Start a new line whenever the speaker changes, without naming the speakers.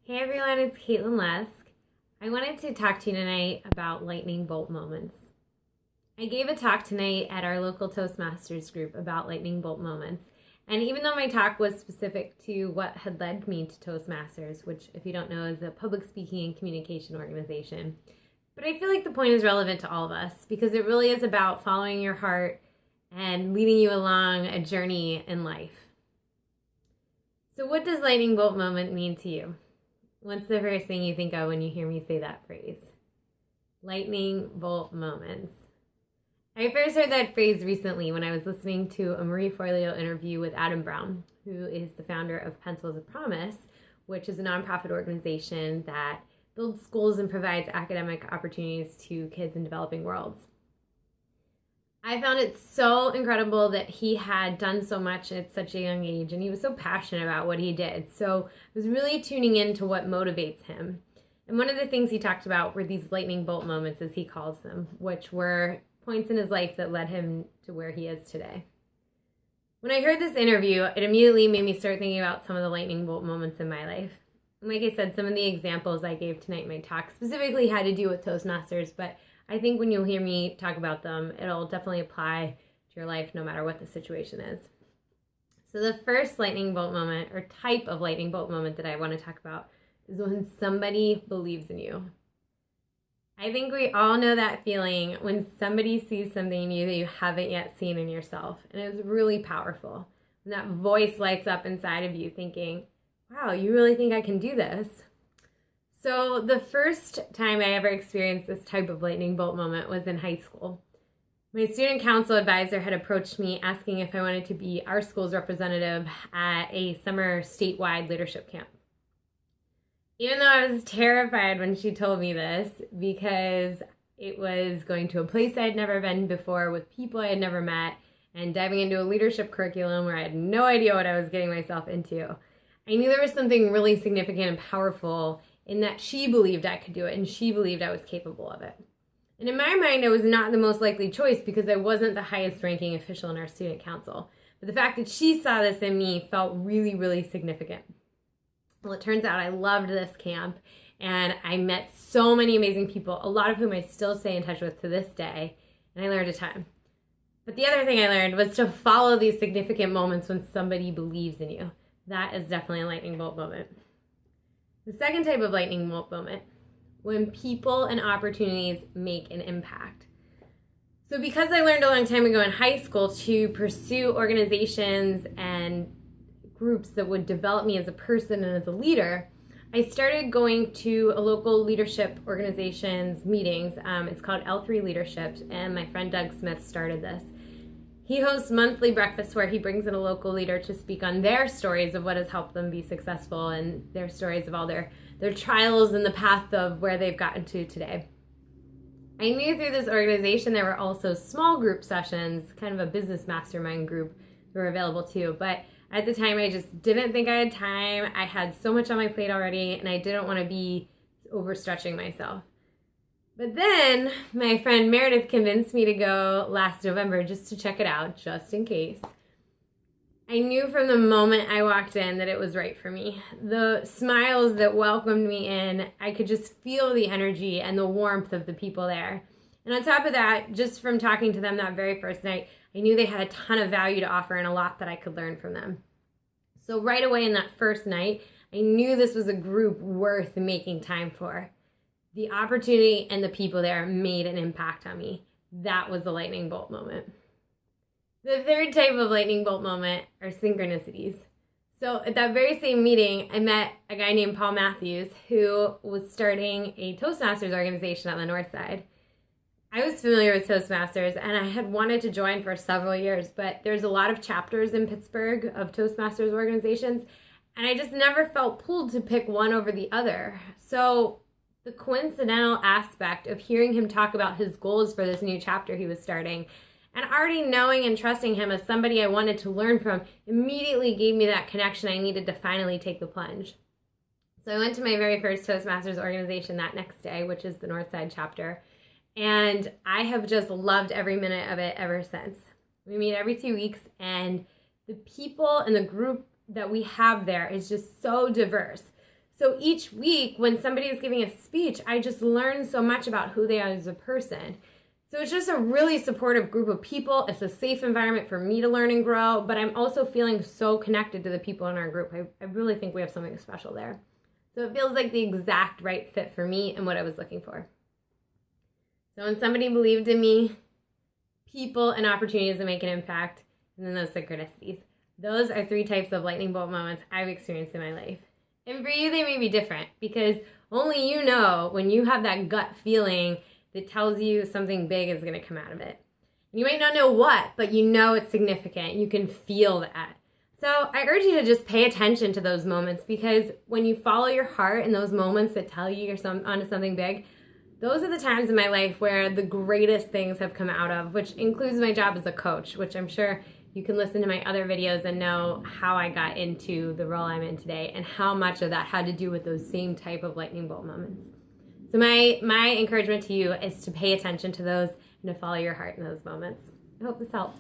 Hey everyone, it's Katelyn Lesk. I wanted to talk to you tonight about lightning bolt moments. I gave a talk tonight at our local Toastmasters group about lightning bolt moments. And even though my talk was specific to what had led me to Toastmasters, which if you don't know is a public speaking and communication organization, but I feel like the point is relevant to all of us because it really is about following your heart and leading you along a journey in life. So what does lightning bolt moment mean to you? What's the first thing you think of when you hear me say that phrase? Lightning bolt moments. I first heard that phrase recently when I was listening to a Marie Forleo interview with Adam Brown, who is the founder of Pencils of Promise, which is a nonprofit organization that builds schools and provides academic opportunities to kids in developing worlds. I found it so incredible that he had done so much at such a young age, and he was so passionate about what he did. So I was really tuning into what motivates him. And one of the things he talked about were these lightning bolt moments, as he calls them, which were points in his life that led him to where he is today. When I heard this interview, it immediately made me start thinking about some of the lightning bolt moments in my life. And like I said, some of the examples I gave tonight in my talk specifically had to do with Toastmasters, but I think when you'll hear me talk about them, it'll definitely apply to your life no matter what the situation is. So the first lightning bolt moment or type of lightning bolt moment that I want to talk about is when somebody believes in you. I think we all know that feeling when somebody sees something in you that you haven't yet seen in yourself. And it was really powerful. When that voice lights up inside of you thinking, wow, you really think I can do this? So the first time I ever experienced this type of lightning bolt moment was in high school. My student council advisor had approached me asking if I wanted to be our school's representative at a summer statewide leadership camp. Even though I was terrified when she told me this because it was going to a place I had never been before with people I had never met and diving into a leadership curriculum where I had no idea what I was getting myself into, I knew there was something really significant and powerful in that she believed I could do it and she believed I was capable of it. And in my mind, I was not the most likely choice because I wasn't the highest ranking official in our student council. But the fact that she saw this in me felt really, really significant. Well, it turns out I loved this camp and I met so many amazing people, a lot of whom I still stay in touch with to this day, and I learned a ton. But the other thing I learned was to follow these significant moments when somebody believes in you. That is definitely a lightning bolt moment. The second type of lightning bolt moment, when people and opportunities make an impact. So because I learned a long time ago in high school to pursue organizations and groups that would develop me as a person and as a leader, I started going to a local leadership organization's meetings. It's called L3 Leadership, and my friend Doug Smith started this. He hosts monthly breakfasts where he brings in a local leader to speak on their stories of what has helped them be successful and their stories of all their trials and the path of where they've gotten to today. I knew through this organization there were also small group sessions, kind of a business mastermind group that were available too, but at the time I just didn't think I had time. I had so much on my plate already and I didn't want to be overstretching myself. But then my friend Meredith convinced me to go last November just to check it out, just in case. I knew from the moment I walked in that it was right for me. The smiles that welcomed me in, I could just feel the energy and the warmth of the people there. And on top of that, just from talking to them that very first night, I knew they had a ton of value to offer and a lot that I could learn from them. So right away in that first night, I knew this was a group worth making time for. The opportunity and the people there made an impact on me. That was the lightning bolt moment. The third type of lightning bolt moment are synchronicities. So at that very same meeting, I met a guy named Paul Matthews who was starting a Toastmasters organization on the North Side. I was familiar with Toastmasters and I had wanted to join for several years, but there's a lot of chapters in Pittsburgh of Toastmasters organizations, and I just never felt pulled to pick one over the other. So the coincidental aspect of hearing him talk about his goals for this new chapter he was starting and already knowing and trusting him as somebody I wanted to learn from immediately gave me that connection I needed to finally take the plunge. So I went to my very first Toastmasters organization that next day, which is the Northside chapter, and I have just loved every minute of it ever since. We meet every 2 weeks, and the people and the group that we have there is just so diverse. So each week when somebody is giving a speech, I just learn so much about who they are as a person. So it's just a really supportive group of people. It's a safe environment for me to learn and grow, but I'm also feeling so connected to the people in our group. I really think we have something special there. So it feels like the exact right fit for me and what I was looking for. So when somebody believed in me, people and opportunities to make an impact, and then those synchronicities. Those are 3 types of lightning bolt moments I've experienced in my life. And for you, they may be different because only you know when you have that gut feeling that tells you something big is going to come out of it. You might not know what, but you know it's significant. You can feel that. So I urge you to just pay attention to those moments, because when you follow your heart in those moments that tell you you're onto something big, those are the times in my life where the greatest things have come out of, which includes my job as a coach, which I'm sure you can listen to my other videos and know how I got into the role I'm in today and how much of that had to do with those same type of lightning bolt moments. So my encouragement to you is to pay attention to those and to follow your heart in those moments. I hope this helps.